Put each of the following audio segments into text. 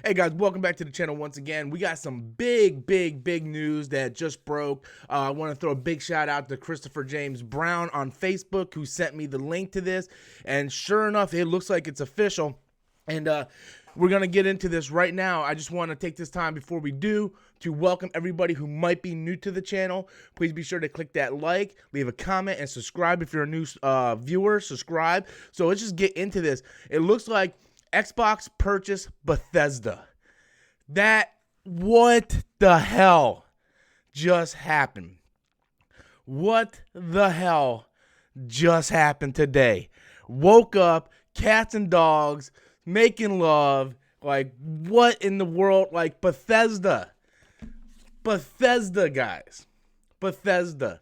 Hey guys, welcome back to the channel once again. We got some big news that just broke. I want to throw a big shout out to Christopher James Brown on Facebook who sent me the link to this. And sure enough, it looks like it's official. And we're going to get into this right now. I just want to take this time before we do to welcome everybody who might be new to the channel. Please be sure to click that like, leave a comment, and subscribe if you're a new viewer. Subscribe. So let's just get into this. It looks like Xbox purchased Bethesda. What the hell just happened? What the hell just happened today? Woke up, cats and dogs, making love, like what in the world? Like Bethesda, guys, Bethesda.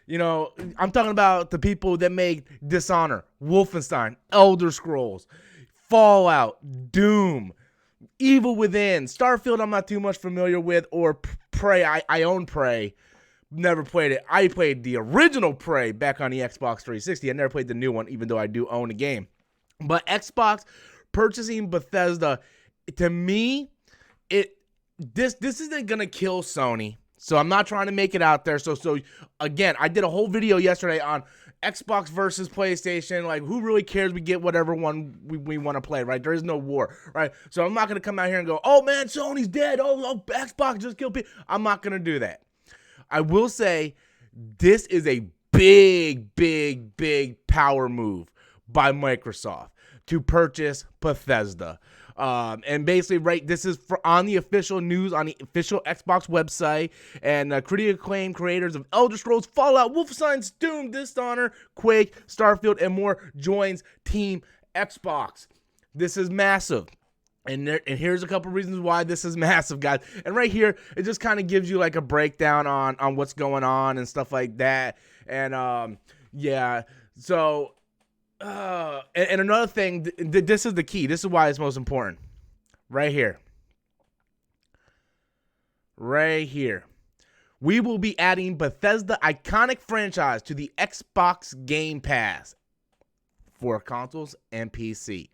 You know, I'm talking about the people that make Dishonored, Wolfenstein, Elder Scrolls, Fallout, Doom, Evil Within, Starfield I'm not too much familiar with, or Prey. I own Prey. Never played it. I played the original Prey back on the Xbox 360. I never played the new one, even though I do own a game. But Xbox purchasing Bethesda, to me, this isn't gonna kill Sony. So I'm not trying to make it out there. So again, I did a whole video yesterday on Xbox versus PlayStation. Like, who really cares? We get whatever one we want to play, right? There is no war, right? So I'm not going to come out here and go, oh, man, Sony's dead. Oh, Xbox just killed people. I'm not going to do that. I will say this is a big power move by Microsoft to purchase Bethesda. And basically, right, this is on the official news, on the official Xbox website, and critically acclaimed creators of Elder Scrolls, Fallout, Wolfenstein, Doom, Dishonored, Quake, Starfield, and more joins Team Xbox. This is massive. And here's a couple reasons why this is massive, guys. And right here, it just kind of gives you like a breakdown on what's going on and stuff like that. And yeah, so... and another thing, this is the key. This is why it's most important. Right here. Right here. We will be adding Bethesda iconic franchise to the Xbox Game Pass for consoles and PC.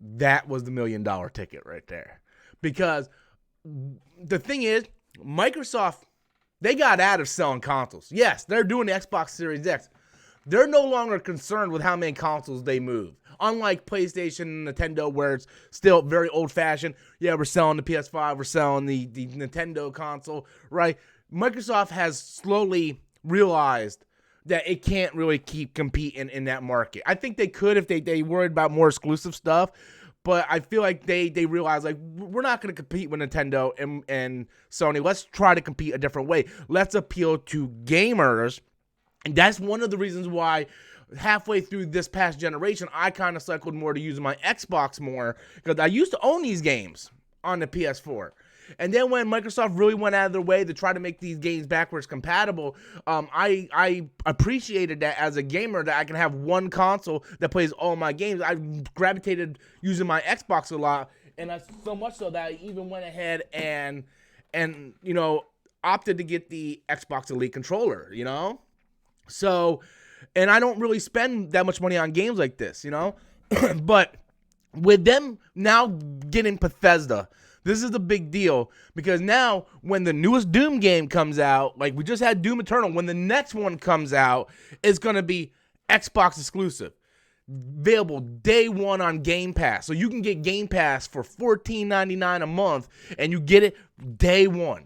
That was the $1 million ticket right there. Because the thing is, Microsoft, they got out of selling consoles. Yes, they're doing the Xbox Series X. They're no longer concerned with how many consoles they move. Unlike PlayStation and Nintendo, where it's still very old-fashioned. Yeah, we're selling the PS5, we're selling the Nintendo console, right? Microsoft has slowly realized that it can't really keep competing in that market. I think they could if they worried about more exclusive stuff, but I feel like they realize, like, we're not going to compete with Nintendo and Sony. Let's try to compete a different way. Let's appeal to gamers. And that's one of the reasons why halfway through this past generation, I kind of cycled more to using my Xbox more, because I used to own these games on the PS4. And then when Microsoft really went out of their way to try to make these games backwards compatible, I appreciated that as a gamer, that I can have one console that plays all my games. I gravitated using my Xbox a lot, and that's so much so that I even went ahead and you know, opted to get the Xbox Elite controller, you know? So, and I don't really spend that much money on games like this, you know? But with them now getting Bethesda, this is the big deal, because now when the newest Doom game comes out, like we just had Doom Eternal, when the next one comes out, it's going to be Xbox exclusive. Available day one on Game Pass. So you can get Game Pass for $14.99 a month, and you get it day one.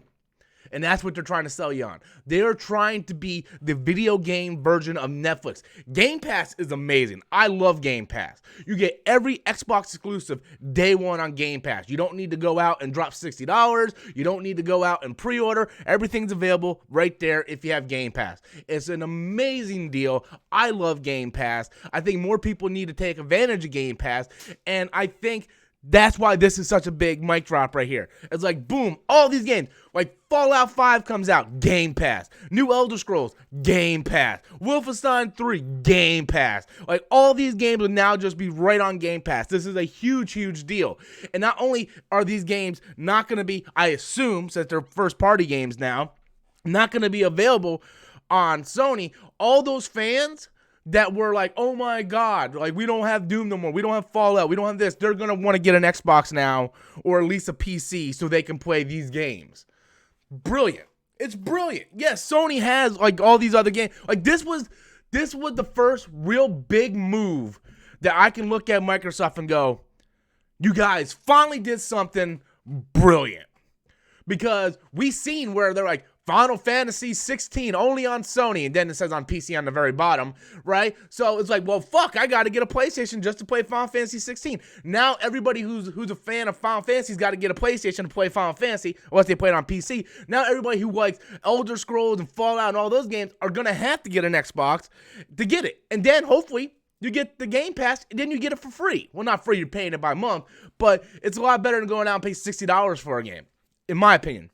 And that's what they're trying to sell you on. They are trying to be the video game version of Netflix. Game Pass is amazing. I love Game Pass. You get every Xbox exclusive day one on Game Pass. You don't need to go out and drop $60. You don't need to go out and pre-order. Everything's available right there if you have Game Pass. It's an amazing deal. I love Game Pass. I think more people need to take advantage of Game Pass. And I think that's why this is such a big mic drop right here. It's like, boom, all these games. Like Fallout 5 comes out, Game Pass. New Elder Scrolls, Game Pass. Wolfenstein 3, Game Pass. Like, all these games will now just be right on Game Pass. This is a huge deal. And not only are these games not going to be, I assume, since they're first-party games now, not going to be available on Sony, all those fans that were like, oh my God, like we don't have Doom no more. We don't have Fallout. We don't have this. They're going to want to get an Xbox now or at least a PC so they can play these games. Brilliant. It's brilliant. Yes, Sony has like all these other games. Like this was the first real big move that I can look at Microsoft and go, you guys finally did something brilliant. Because we seen where they're like, Final Fantasy 16 only on Sony, and then it says on PC on the very bottom, right? So it's like, well, fuck, I got to get a PlayStation just to play Final Fantasy 16. Now everybody who's a fan of Final Fantasy's got to get a PlayStation to play Final Fantasy, unless they play it on PC. Now everybody who likes Elder Scrolls and Fallout and all those games are going to have to get an Xbox to get it. And then hopefully you get the Game Pass, and then you get it for free. Well, not free, you're paying it by month, but it's a lot better than going out and pay $60 for a game, in my opinion.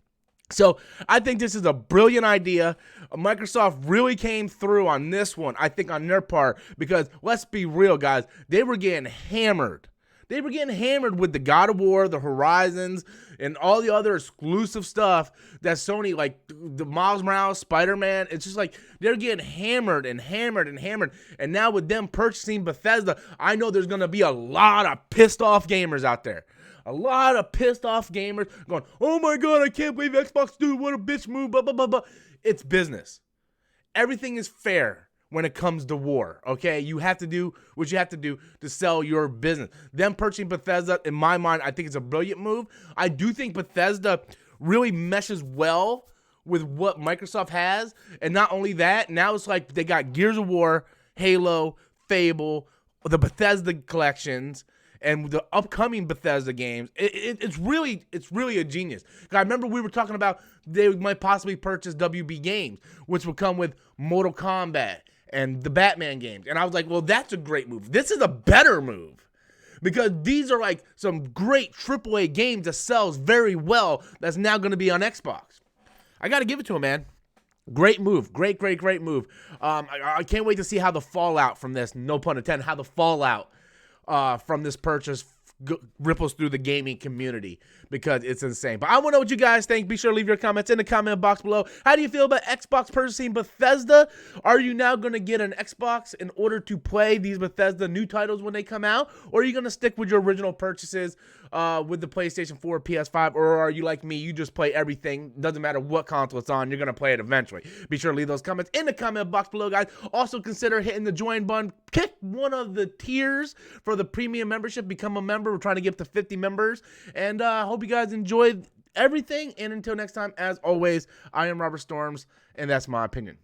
So I think this is a brilliant idea. Microsoft really came through on this one, I think, on their part, because let's be real, guys, they were getting hammered. They were getting hammered with the God of War, the Horizons, and all the other exclusive stuff that Sony, like the Miles Morales, Spider-Man, it's just like they're getting hammered and hammered and hammered. And now with them purchasing Bethesda, I know there's going to be a lot of pissed off gamers out there. A lot of pissed off gamers going, oh my God, I can't believe Xbox, dude, what a bitch move, blah, blah, blah, blah. It's business. Everything is fair when it comes to war, okay? You have to do what you have to do to sell your business. Them purchasing Bethesda, in my mind, I think it's a brilliant move. I do think Bethesda really meshes well with what Microsoft has. And not only that, now it's like they got Gears of War, Halo, Fable, the Bethesda collections, and the upcoming Bethesda games. It's really a genius. I remember we were talking about they might possibly purchase WB Games, which would come with Mortal Kombat and the Batman games. And I was like, well, that's a great move. This is a better move, because these are like some great AAA games that sells very well that's now going to be on Xbox. I got to give it to him, man. Great move. Great move. I can't wait to see how the fallout from this, no pun intended, how the fallout from this purchase ripples through the gaming community, because it's insane. But I want to know what you guys think. Be sure to leave your comments in the comment box below. How do you feel about Xbox purchasing Bethesda? Are you now going to get an Xbox in order to play these Bethesda new titles when they come out? Or are you going to stick with your original purchases with the PlayStation 4, PS5? Or are you like me, you just play everything, doesn't matter what console it's on, you're going to play it eventually? Be sure to leave those comments in the comment box below, guys. Also consider hitting the join button. Pick one of the tiers for the premium membership. Become a member. We're trying to get to 50 members. And I hope you guys enjoyed everything. And until next time, as always, I am Robert Storms, and that's my opinion.